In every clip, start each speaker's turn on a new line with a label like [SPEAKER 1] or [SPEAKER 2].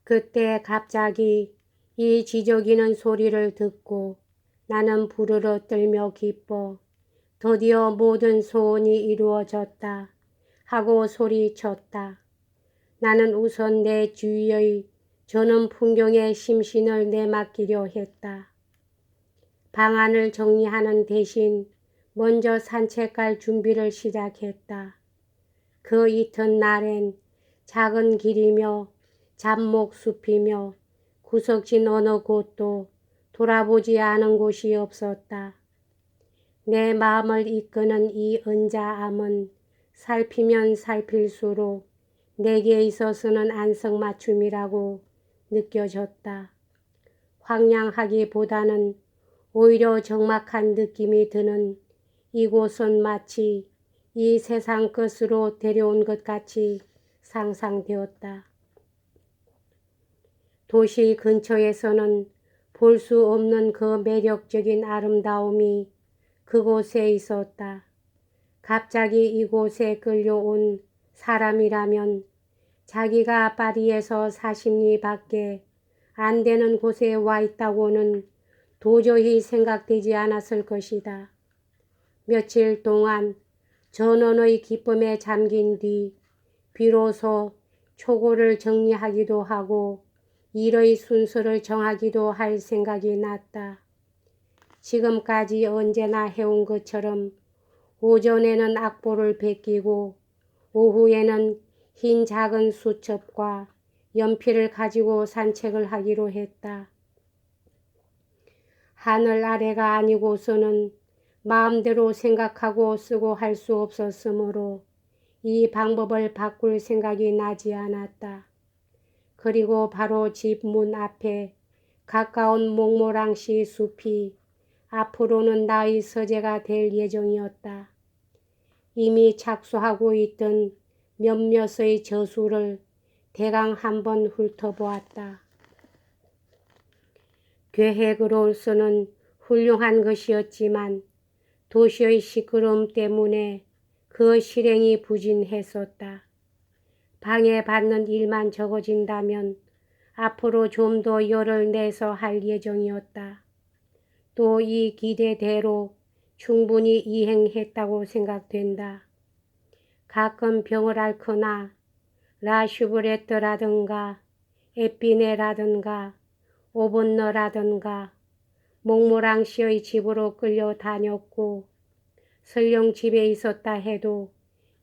[SPEAKER 1] 그때 갑자기 이 지저귀는 소리를 듣고 나는 부르르 떨며 기뻐 드디어 모든 소원이 이루어졌다 하고 소리쳤다. 나는 우선 내 주위의 저는 풍경에 심신을 내맡기려 했다. 방안을 정리하는 대신 먼저 산책 갈 준비를 시작했다. 그 이튿날엔 작은 길이며 잡목숲이며 구석진 어느 곳도 돌아보지 않은 곳이 없었다. 내 마음을 이끄는 이 은자암은 살피면 살필수록 내게 있어서는 안성맞춤이라고 느껴졌다. 황량하기보다는 오히려 적막한 느낌이 드는 이곳은 마치 이 세상 끝으로 데려온 것 같이 상상되었다. 도시 근처에서는 볼 수 없는 그 매력적인 아름다움이 그곳에 있었다. 갑자기 이곳에 끌려온 사람이라면 자기가 파리에서 40리 밖에 안 되는 곳에 와 있다고는 도저히 생각되지 않았을 것이다. 며칠 동안 전원의 기쁨에 잠긴 뒤 비로소 초고를 정리하기도 하고 일의 순서를 정하기도 할 생각이 났다. 지금까지 언제나 해온 것처럼 오전에는 악보를 베끼고 오후에는 흰 작은 수첩과 연필을 가지고 산책을 하기로 했다. 하늘 아래가 아니고서는 마음대로 생각하고 쓰고 할 수 없었으므로 이 방법을 바꿀 생각이 나지 않았다. 그리고 바로 집 문 앞에 가까운 몽모랑씨 숲이 앞으로는 나의 서재가 될 예정이었다. 이미 착수하고 있던 몇몇의 저수를 대강 한번 훑어보았다. 계획으로서는 훌륭한 것이었지만 도시의 시끄러움 때문에 그 실행이 부진했었다. 방해받는 일만 적어진다면 앞으로 좀 더 열을 내서 할 예정이었다. 또 이 기대대로 충분히 이행했다고 생각된다. 가끔 병을 앓거나 라슈브레트라든가 에피네라든가 오번너라든가 몽모랑씨의 집으로 끌려다녔고 설령 집에 있었다 해도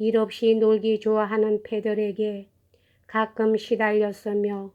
[SPEAKER 1] 일 없이 놀기 좋아하는 패들에게 가끔 시달렸으며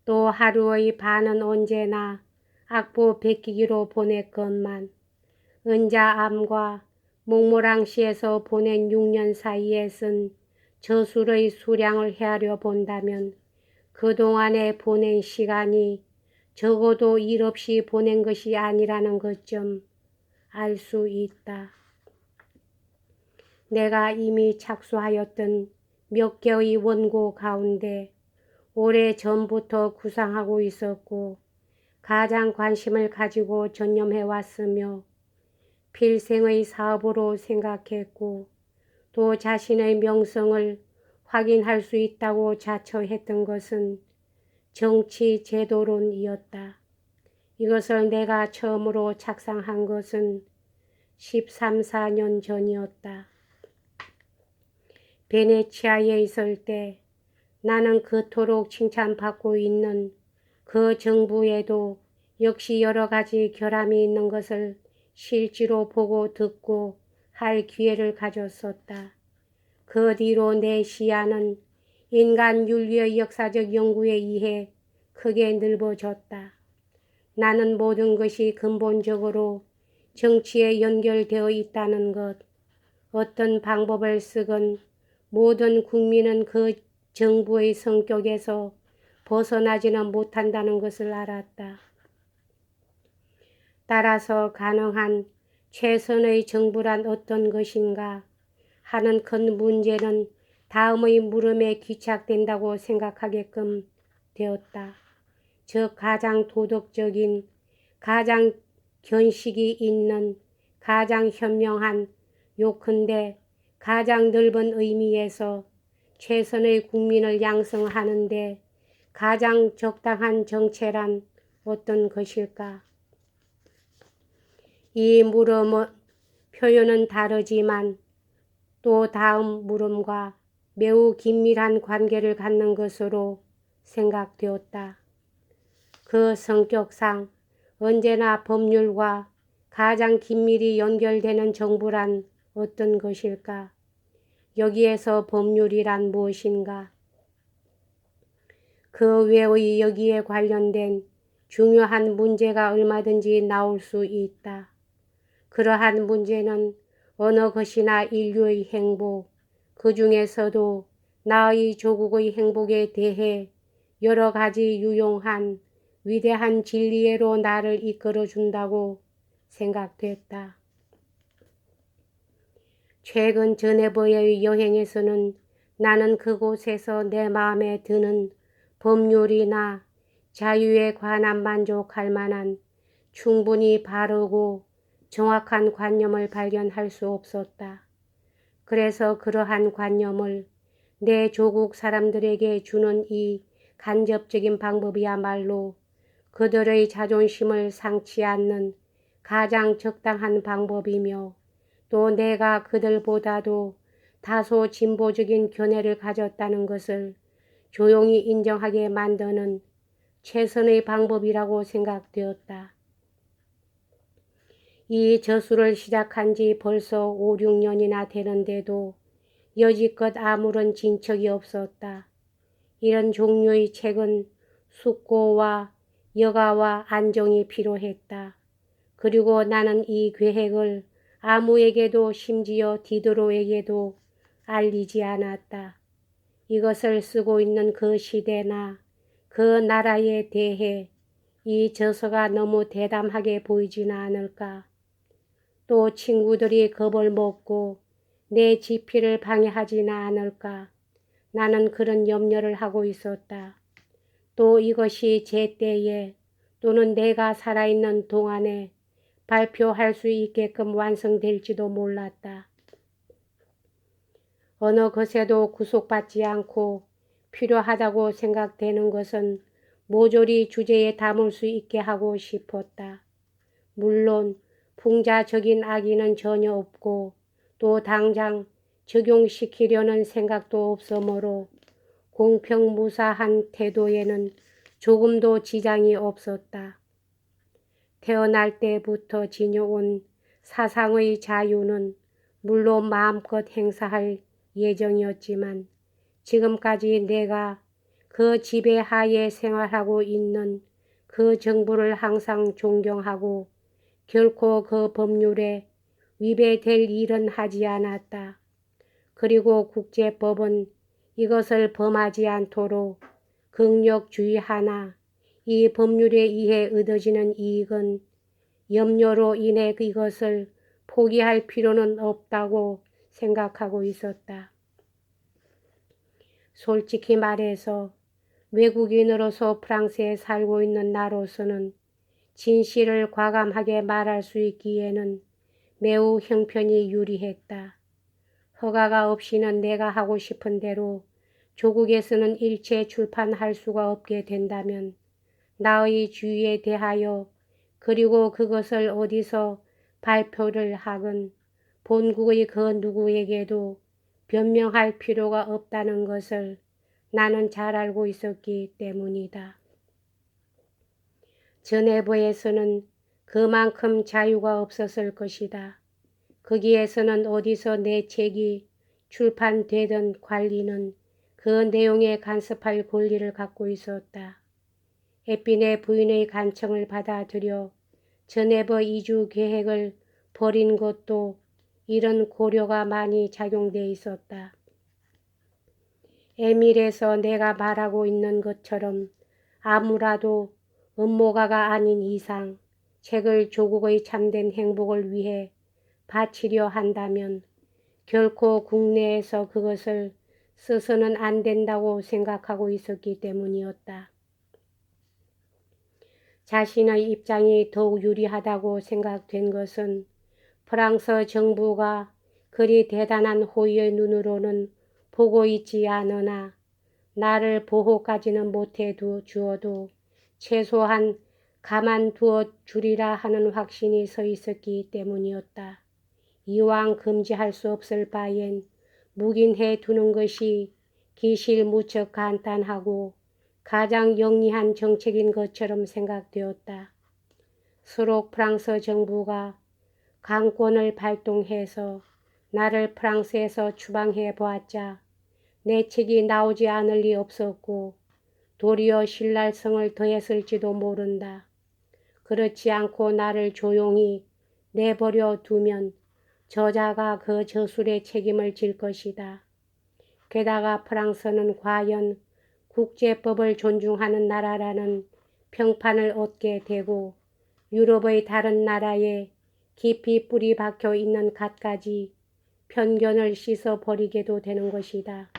[SPEAKER 1] 또 하루의 반은 언제나 악보 베끼기로 보냈건만 은자암과 몽모랑시에서 보낸 6년 사이에 쓴 저술의 수량을 헤아려 본다면 그동안에 보낸 시간이 적어도 일 없이 보낸 것이 아니라는 것 좀 알 수 있다. 내가 이미 착수하였던 몇 개의 원고 가운데 오래 전부터 구상하고 있었고 가장 관심을 가지고 전념해 왔으며 필생의 사업으로 생각했고 또 자신의 명성을 확인할 수 있다고 자처했던 것은 정치 제도론이었다. 이것을 내가 처음으로 작성한 것은 13, 14년 전이었다. 베네치아에 있을 때 나는 그토록 칭찬받고 있는 그 정부에도 역시 여러 가지 결함이 있는 것을 실제로 보고 듣고 할 기회를 가졌었다. 그 뒤로 내 시야는 인간 윤리의 역사적 연구에 의해 크게 넓어졌다. 나는 모든 것이 근본적으로 정치에 연결되어 있다는 것, 어떤 방법을 쓰건 모든 국민은 그 정부의 성격에서 벗어나지는 못한다는 것을 알았다. 따라서 가능한 최선의 정부란 어떤 것인가 하는 큰 문제는 다음의 물음에 귀착된다고 생각하게끔 되었다. 즉 가장 도덕적인, 가장 견식이 있는, 가장 현명한, 요컨대 가장 넓은 의미에서 최선의 국민을 양성하는데 가장 적당한 정체란 어떤 것일까? 이 물음은 표현은 다르지만 또 다음 물음과 매우 긴밀한 관계를 갖는 것으로 생각되었다. 그 성격상 언제나 법률과 가장 긴밀히 연결되는 정부란 어떤 것일까? 여기에서 법률이란 무엇인가? 그 외의 여기에 관련된 중요한 문제가 얼마든지 나올 수 있다. 그러한 문제는 어느 것이나 인류의 행복, 그 중에서도 나의 조국의 행복에 대해 여러 가지 유용한 위대한 진리로 나를 이끌어준다고 생각됐다. 최근 저네버의 여행에서는 나는 그곳에서 내 마음에 드는 법률이나 자유에 관한 만족할 만한 충분히 바르고 정확한 관념을 발견할 수 없었다. 그래서 그러한 관념을 내 조국 사람들에게 주는 이 간접적인 방법이야말로 그들의 자존심을 상치 않는 가장 적당한 방법이며 또 내가 그들보다도 다소 진보적인 견해를 가졌다는 것을 조용히 인정하게 만드는 최선의 방법이라고 생각되었다. 이 저술을 시작한 지 벌써 5, 6년이나 되는데도 여지껏 아무런 진척이 없었다. 이런 종류의 책은 숙고와 여가와 안정이 필요했다. 그리고 나는 이 계획을 아무에게도 심지어 디드로에게도 알리지 않았다. 이것을 쓰고 있는 그 시대나 그 나라에 대해 이 저서가 너무 대담하게 보이지는 않을까. 또 친구들이 겁을 먹고 내 지필을 방해하지는 않을까. 나는 그런 염려를 하고 있었다. 또 이것이 제때에 또는 내가 살아있는 동안에 발표할 수 있게끔 완성될지도 몰랐다. 어느 것에도 구속받지 않고 필요하다고 생각되는 것은 모조리 주제에 담을 수 있게 하고 싶었다. 물론 풍자적인 악의는 전혀 없고 또 당장 적용시키려는 생각도 없으므로 공평무사한 태도에는 조금도 지장이 없었다. 태어날 때부터 지녀온 사상의 자유는 물론 마음껏 행사할 예정이었지만 지금까지 내가 그 지배하에 생활하고 있는 그 정부를 항상 존경하고 결코 그 법률에 위배될 일은 하지 않았다. 그리고 국제법은 이것을 범하지 않도록 극력주의하나 이 법률에 의해 얻어지는 이익은 염려로 인해 이것을 포기할 필요는 없다고 생각하고 있었다. 솔직히 말해서 외국인으로서 프랑스에 살고 있는 나로서는 진실을 과감하게 말할 수 있기에는 매우 형편이 유리했다. 허가가 없이는 내가 하고 싶은 대로 조국에서는 일체 출판할 수가 없게 된다면 나의 주의에 대하여 그리고 그것을 어디서 발표를 하건 본국의 그 누구에게도 변명할 필요가 없다는 것을 나는 잘 알고 있었기 때문이다. 저네버에서는 그만큼 자유가 없었을 것이다. 거기에서는 어디서 내 책이 출판되던 관리는 그 내용에 간섭할 권리를 갖고 있었다. 에핀의 부인의 간청을 받아들여 저네버 이주 계획을 벌인 것도 이런 고려가 많이 작용돼 있었다. 에밀에서 내가 말하고 있는 것처럼 아무라도 음모가가 아닌 이상 책을 조국의 참된 행복을 위해 바치려 한다면 결코 국내에서 그것을 써서는 안 된다고 생각하고 있었기 때문이었다. 자신의 입장이 더욱 유리하다고 생각된 것은 프랑스 정부가 그리 대단한 호의의 눈으로는 보고 있지 않으나 나를 보호까지는 못해 주어도 최소한 가만두어 주리라 하는 확신이 서 있었기 때문이었다. 이왕 금지할 수 없을 바엔 묵인해 두는 것이 기실 무척 간단하고 가장 영리한 정책인 것처럼 생각되었다. 수록 프랑스 정부가 강권을 발동해서 나를 프랑스에서 추방해 보았자 내 책이 나오지 않을 리 없었고 도리어 신랄성을 더했을지도 모른다. 그렇지 않고 나를 조용히 내버려 두면 저자가 그 저술의 책임을 질 것이다. 게다가 프랑스는 과연 국제법을 존중하는 나라라는 평판을 얻게 되고 유럽의 다른 나라에 깊이 뿌리 박혀 있는 갖가지 편견을 씻어버리게도 되는 것이다.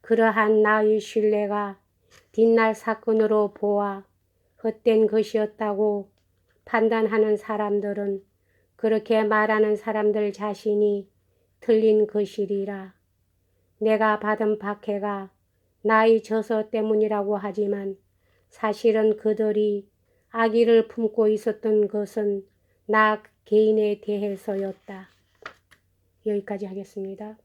[SPEAKER 1] 그러한 나의 신뢰가 뒷날 사건으로 보아 헛된 것이었다고 판단하는 사람들은 그렇게 말하는 사람들 자신이 틀린 것이리라. 내가 받은 박해가 나의 저서 때문이라고 하지만 사실은 그들이 악의를 품고 있었던 것은 나 개인에 대해서였다. 여기까지 하겠습니다.